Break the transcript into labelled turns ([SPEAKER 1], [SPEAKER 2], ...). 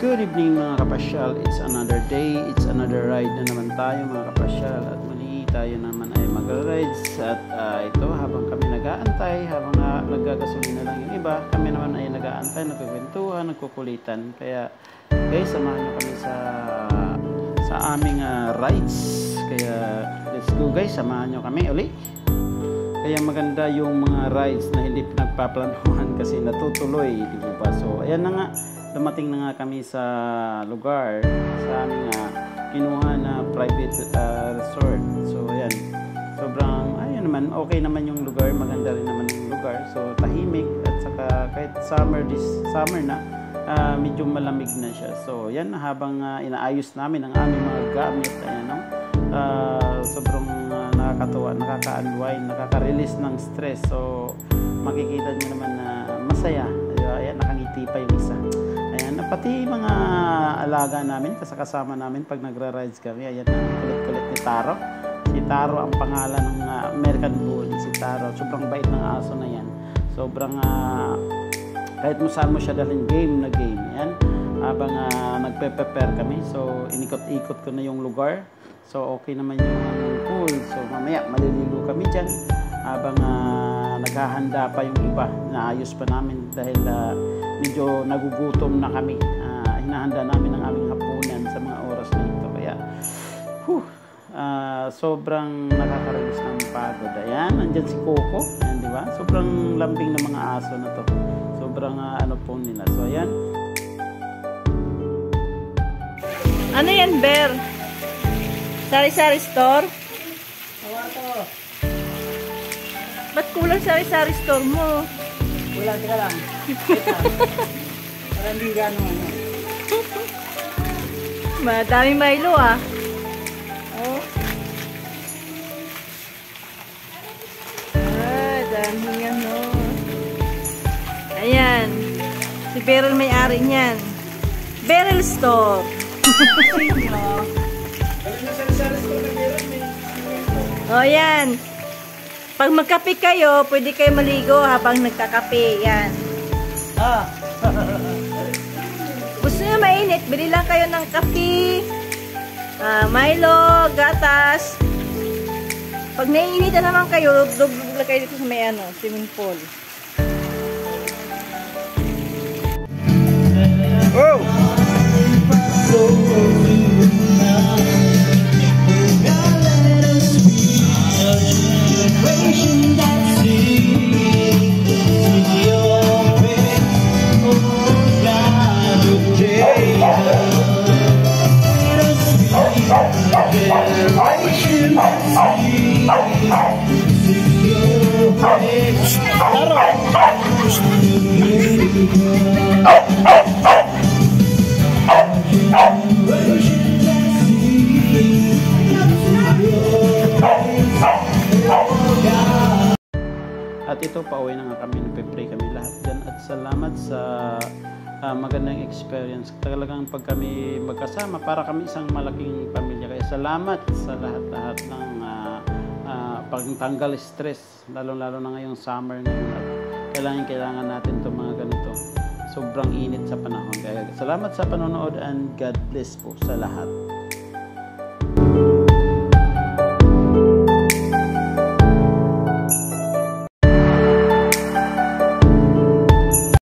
[SPEAKER 1] Good evening mga kapasyal. It's another day, it's another ride na naman tayo mga kapasyal. At muli tayo naman ay mag-rides. At ito habang kami nag-aantay, habang nagagasolina lang yung iba, kami naman ay nag-aantay, nagkukwentuhan, nagkukulitan. Kaya guys, samahan nyo kami sa aming rides. Kaya let's go guys, samahan nyo kami uli. Kaya maganda yung mga rides na hindi pinagpaplanuhan kasi natutuloy, di ba? So ayan na nga, dumating na nga kami sa lugar sa aming kinuha na private resort. So ayan, sobrang ayun naman, okay naman yung lugar, maganda rin naman yung lugar. So tahimik at saka kahit summer na, medyo malamig na siya. So yan, habang inaayos namin ang aming mga gamit, ayan, no? Sobrang nakakatuwa, nakaka-unwind, nakaka-release ng stress. So makikita nyo naman na masaya. Ayan, nakangiti pa yung isa. Ayan, pati mga alaga namin, kasama namin pag nagra-rides kami. Ayan, kulit-kulit ni Taro. Si Taro ang pangalan ng American Bully. Si Taro, sobrang bait ng aso na yan. Sobrang, kahit mo saan mo siya dalhin, game na game. Ayan, habang nagpe-prepare kami. So, inikot-ikot ko na yung lugar. So, okay naman yung pool. So, mamaya, maliligo kami dyan. Habang naghahanda pa yung iba, naayos pa namin dahil medyo nagugutom na kami. Hinahanda namin ang aming hapunan sa mga oras na ito. Kaya, sobrang nakaka-release ng pagod. Ayan, andyan si Coco. Ayan, di ba? Sobrang lambing ng mga aso na to. Sobrang ano po nila. So, ayan.
[SPEAKER 2] Ano yan, Bear? Sari-sari store?
[SPEAKER 1] Awato.
[SPEAKER 2] Ba't kulang sari-sari store mo?
[SPEAKER 1] Kulang, teka lang. Parang hindi gano'n.
[SPEAKER 2] Madaming Milo ah. Oh. Daming ano. Ayan. Si Beryl may-ari niyan. Beryl store. Oh, yan. Pag magkape kayo, pwede kayo maligo habang nagkakape. Yan. Gusto nyo mainit, bili lang kayo ng kape, Milo, gatas. Pag naiinit na naman kayo, dubog lang kayo dito sa may swimming pool.
[SPEAKER 1] Oh! At ito, pauwi na nga kami, nagpe-pray kami lahat dyan. At salamat sa magandang experience. Talagang pag kami magkasama, para kami isang malaking pamilya. Kaya salamat sa lahat-lahat ng pagtanggal stress. Lalo-lalo na ngayong summer ngayon. At kailangan natin itong mga ganito. Sobrang init sa panahon. Kaya salamat sa panonood and God bless po sa lahat.